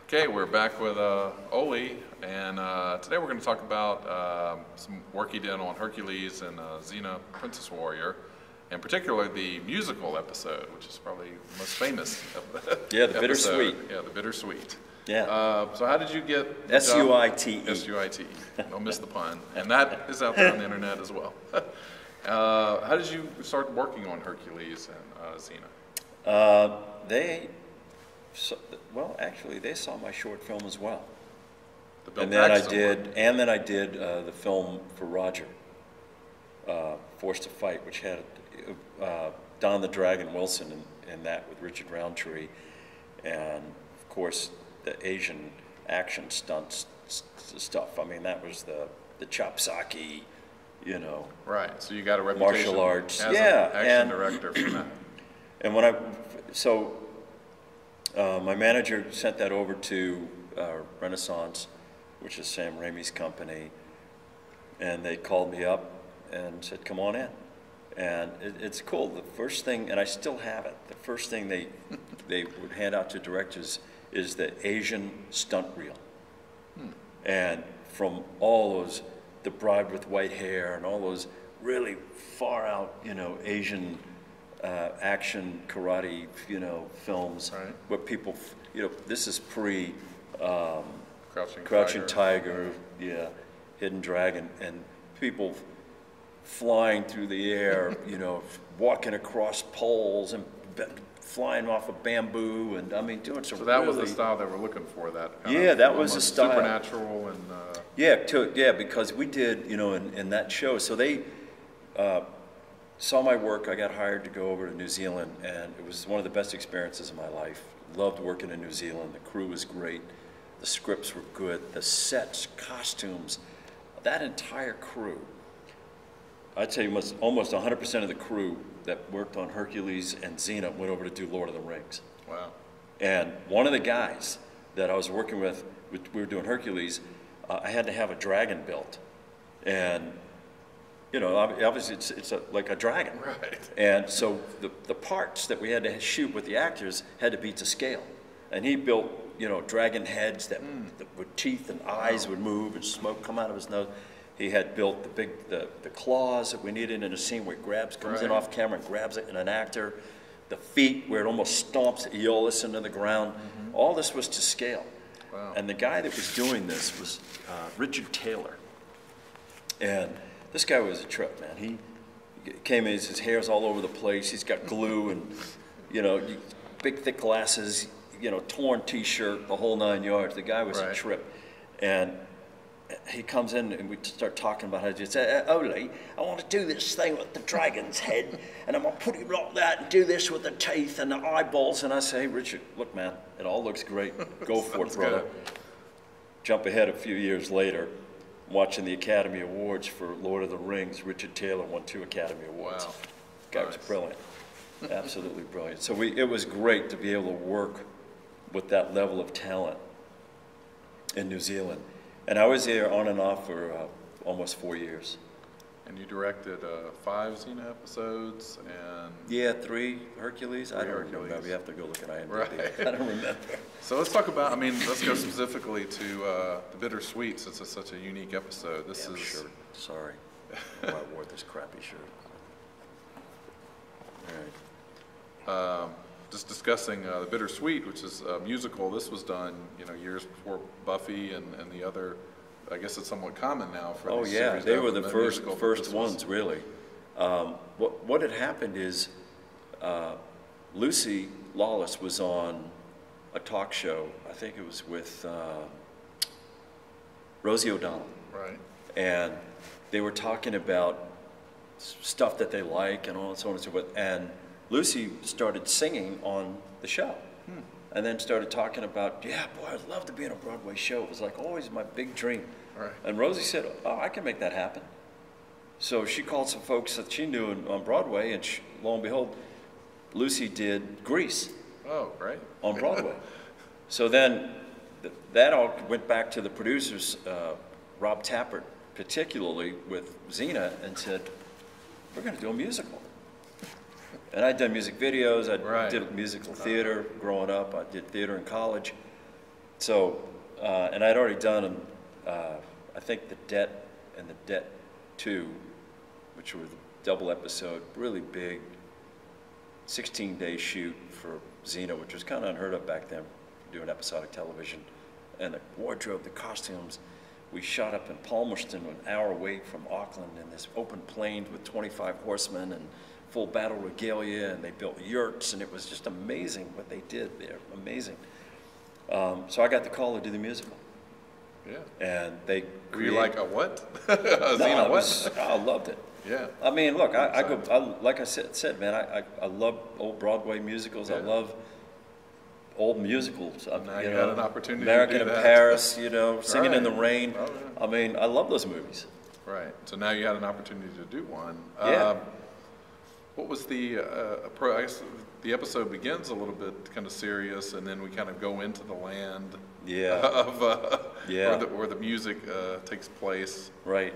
Okay, we're back with Oley, and today we're going to talk about some work he did on Hercules and Xena, Princess Warrior, and particularly the musical episode, which is probably the most famous Yeah, the Bittersweet. Yeah, the Bittersweet. Yeah. So how did you get S-U-I-T-E. S-U-I-T-E. Don't miss the pun. And that is out there on the internet as well. How did you start working on Hercules and Xena? Well, actually, they saw my short film as well. And then I did the film for Roger, Forced to Fight, which had Don the Dragon Wilson in that with Richard Roundtree, and of course the Asian action stunts stuff. I mean, that was the chopsaki, you know. Right. So you got a reputation martial arts, as an action director from that. And my manager sent that over to Renaissance, which is Sam Raimi's company, and they called me up and said, "Come on in." And it's cool. The first thing, and I still have it, the first thing they would hand out to directors is the Asian stunt reel. And from all those, The Bride with White Hair and all those really far out, you know, Asian action karate, you know, films, right, where people, you know, this is pre Crouching Tiger, yeah, Hidden Dragon, and people flying through the air, you know, walking across poles and flying off of bamboo, and I mean, doing some. So that really, was the style they were looking for. That kind yeah, of that was the style. Supernatural and. Yeah, because we did, you know, in that show. So they saw my work. I got hired to go over to New Zealand, and it was one of the best experiences of my life. Loved working in New Zealand. The crew was great. The scripts were good. The sets, costumes, that entire crew. I'd say almost 100% of the crew that worked on Hercules and Xena went over to do Lord of the Rings. Wow. And one of the guys that I was working with, we were doing Hercules, I had to have a dragon built. And, you know, obviously it's like a dragon. Right. And so the parts that we had to shoot with the actors had to be to scale. And he built, you know, dragon heads that with teeth and eyes would move and smoke come out of his nose. He had built the claws that we needed in a scene where it comes in off camera and grabs it in an actor. The feet where it almost stomps Aeolus into the ground. All this was to scale. Wow. And the guy that was doing this was Richard Taylor. And this guy was a trip, man. He came in, his hair's all over the place. He's got glue and, you know, big thick glasses, you know, torn T-shirt, the whole 9 yards. The guy was a trip. And he comes in and we start talking about how to say, "Oley, I want to do this thing with the dragon's head, and I'm going to put him like that and do this with the teeth and the eyeballs." And I say, "Hey, Richard, look, man, it all looks great. Go for it, brother." Good. Jump ahead a few years later, watching the Academy Awards for Lord of the Rings. Richard Taylor won 2 Academy Awards. Wow. Guy was brilliant, absolutely brilliant. So it was great to be able to work with that level of talent in New Zealand. And I was there on and off for almost 4 years. And you directed 5 Xena episodes and... Yeah, 3 Hercules. I don't Hercules. remember. You have to go look at IMDb. Right. I don't remember. So let's talk about, let's go specifically to the Bittersweet, since it's such a unique episode. This is... Shirt. Sorry. I wore this crappy shirt. All right. Just discussing the Bittersweet, which is a musical. This was done, you know, years before Buffy and the other. I guess it's somewhat common now for. Oh these yeah, series they were the musical, first ones really. What had happened is Lucy Lawless was on a talk show. I think it was with Rosie O'Donnell. Right. And they were talking about stuff that they like and all and so on and so forth. And Lucy started singing on the show, and then started talking about, "Yeah, boy, I'd love to be in a Broadway show. It was like always my big dream." Right. And Rosie said, "Oh, I can make that happen." So she called some folks that she knew on Broadway, and lo and behold, Lucy did Grease. Oh, great. On Broadway. So then that all went back to the producers, Rob Tappert particularly, with Xena, and said, "We're going to do a musical." And I'd done music videos, I did musical theater growing up, I did theater in college. So, and I'd already done, I think The Debt and The Debt 2, which were the double episode, really big, 16-day shoot for Xena, which was kind of unheard of back then, doing episodic television. And the wardrobe, the costumes, we shot up in Palmerston, an hour away from Auckland, in this open plain with 25 horsemen and full battle regalia, and they built yurts, and it was just amazing what they did there, amazing. So I got the call to do the musical. Yeah. And they Were you like, a what? Xena, what? I loved it. Yeah. I mean, look, like I said, man, I love old Broadway musicals. Yeah. I love old musicals. Now you had an opportunity American to do in that. Paris, you know, Singing in the Right. Rain. Oh, yeah. I mean, I love those movies. Right. So now you had an opportunity to do one. Yeah. What was the I guess the episode begins a little bit kind of serious, and then we kind of go into the land of where the music takes place. Right.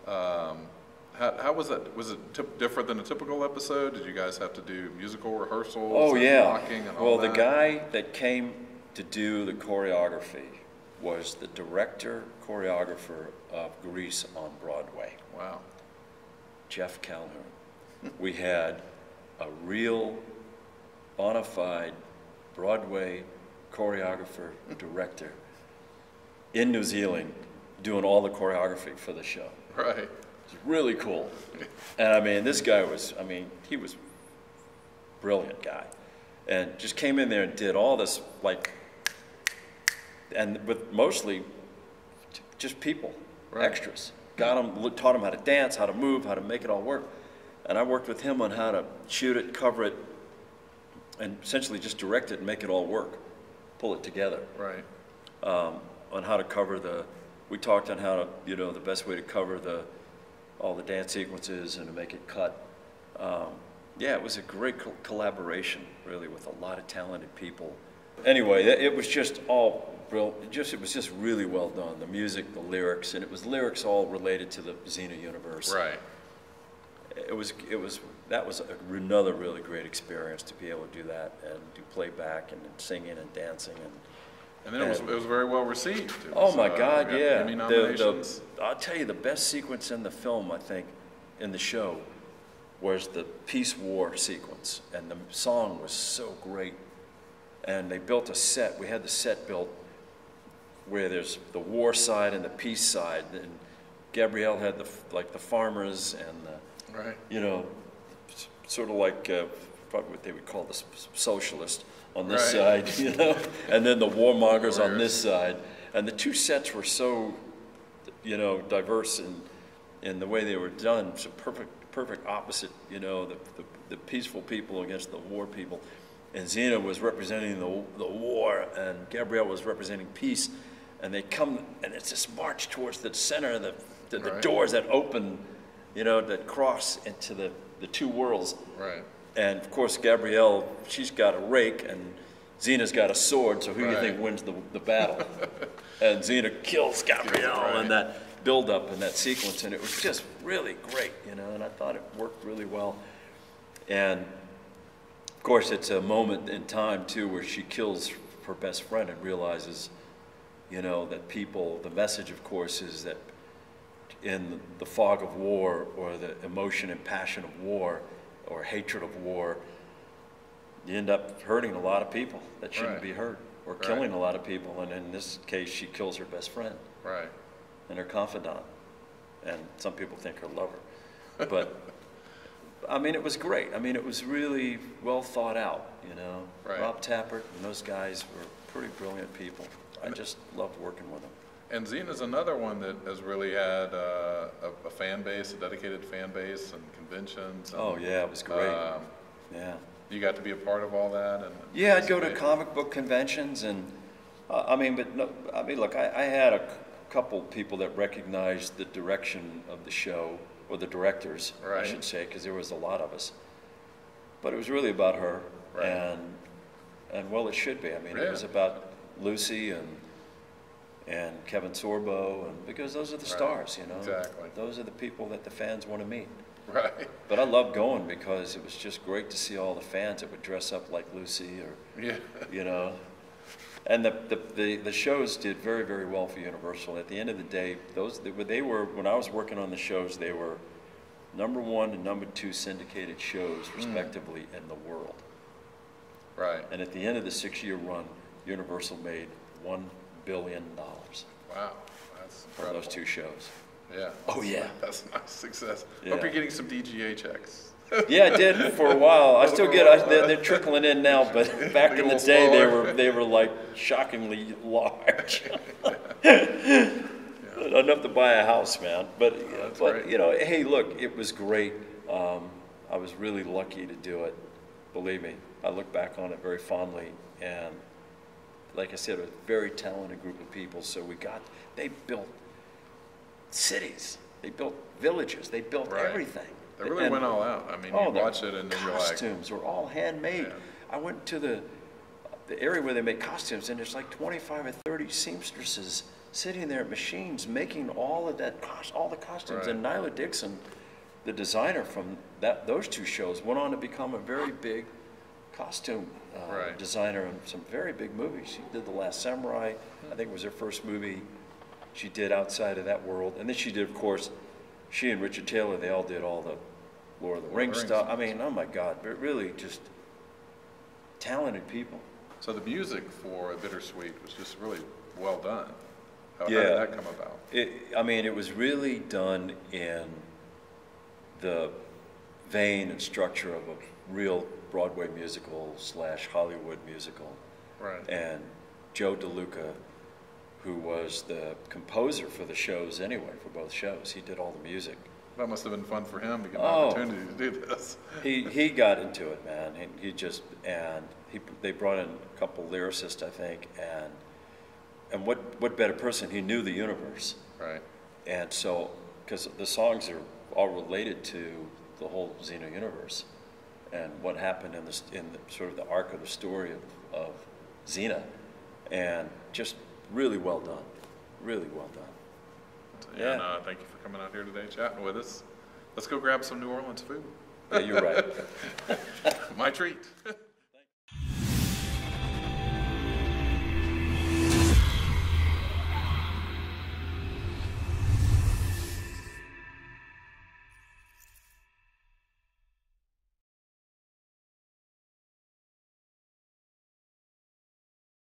How was that? Was it different than a typical episode? Did you guys have to do musical rehearsals? Oh, and yeah. blocking and all Well, that? the guy that came to do the choreography was the director choreographer of Grease on Broadway, Wow. Jeff Calhoun. We had a real bona fide Broadway choreographer, director in New Zealand doing all the choreography for the show. Right. It's really cool. And I mean, this guy was, he was a brilliant guy. And just came in there and did all this, like, and with mostly just people, Right. extras. Got them, taught them how to dance, how to move, how to make it all work. And I worked with him on how to shoot it, cover it, and essentially just direct it and make it all work, pull it together. Right. On how to cover we talked on how to, the best way to cover all the dance sequences and to make it cut. Yeah, it was a great collaboration, really, with a lot of talented people. Anyway, it was just all brilliant. It was just really well done. The music, the lyrics, and it was lyrics all related to the Xena universe. Right. That was another really great experience to be able to do that and do playback and singing and dancing And then it was very well received. Oh my God, we got yeah. Emmy nominations. I'll tell you, the best sequence in the film, I think, in the show, was the peace war sequence, and the song was so great. And they built a set. We had the set built where there's the war side and the peace side, and Gabrielle had the farmers and Right. sort of like probably what they would call the socialist on this Right. side, and then the warmongers on this side. And the two sets were so, diverse in the way they were done. So perfect opposite, the peaceful people against the war people. And Xena was representing the war, and Gabrielle was representing peace. And they come, and it's this march towards the center, the Right. doors that open, that cross into the two worlds. Right. And of course, Gabrielle, she's got a rake, and Xena's got a sword, so who do you Right. think wins the battle? And Xena kills Gabrielle, Right. and that build-up and that sequence, and it was just really great, and I thought it worked really well. And of course, it's a moment in time, too, where she kills her best friend and realizes, that the message, of course, is that in the fog of war, or the emotion and passion of war, or hatred of war, you end up hurting a lot of people that shouldn't Right. be hurt, or Right. killing a lot of people. And in this case, she kills her best friend Right. and her confidant, and some people think her lover. But it was great. It was really well thought out. Right. Rob Tappert and those guys were pretty brilliant people. I just loved working with them. And Xena's another one that has really had a fan base, a dedicated fan base, and conventions. And, Oh yeah, it was great. Yeah. You got to be a part of all that, and Yeah, I'd go to participate? comic book conventions, and look, I had a couple people that recognized the direction of the show, or the directors, Right. I should say, because there was a lot of us. But it was really about her, Right. and well, it should be. It was Yeah. about Lucy and Kevin Sorbo, and because those are the Right. stars, Exactly. Those are the people that the fans want to meet. Right. But I loved going because it was just great to see all the fans that would dress up like Lucy, or Yeah. And the shows did very, very well for Universal. At the end of the day, they were, when I was working on the shows, they were #1 and #2 syndicated shows, respectively, in the world. Right. And at the end of the 6-year run, Universal made $1 billion. Wow, that's from incredible. those 2 shows. Yeah. Oh, yeah. That's a nice success. Yeah. Hope you're getting some DGA checks. Yeah, I did for a while. I still get. They're trickling in now, but back in the day, they were like shockingly large. Enough to buy a house, man. But great. you know, hey, look, it was great. I was really lucky to do it. Believe me, I look back on it very fondly. And like I said, a very talented group of people. So they built cities, they built villages, they built everything. They really went all out. I mean, you watch it and then you're like... costumes were all handmade. Yeah. I went to the area where they make costumes, and there's like 25 or 30 seamstresses sitting there at machines making all of that, all the costumes. Right. And Nyla Dixon, the designer from those 2 shows, went on to become a very big costume designer in some very big movies. She did The Last Samurai. I think it was her first movie she did outside of that world. And then she did, of course, she and Richard Taylor, they all did all the Lord of the Rings stuff. I mean, oh my God, but really just talented people. So the music for Bittersweet was just really well done. How Yeah. did that come about? I mean, it was really done in the vein and structure of a real Broadway musical / Hollywood musical. Right. And Joe DeLuca, who was the composer for the shows anyway, for both shows, he did all the music. That must have been fun for him to get an opportunity to do this. He got into it, man. They brought in a couple lyricists, I think, and what better person? He knew the universe. Right. And so, because the songs are all related to the whole Xena universe and what happened in the sort of the arc of the story of Xena, and just really well done, really well done. And thank you for coming out here today, chatting with us. Let's go grab some New Orleans food. Yeah, you're right. My treat.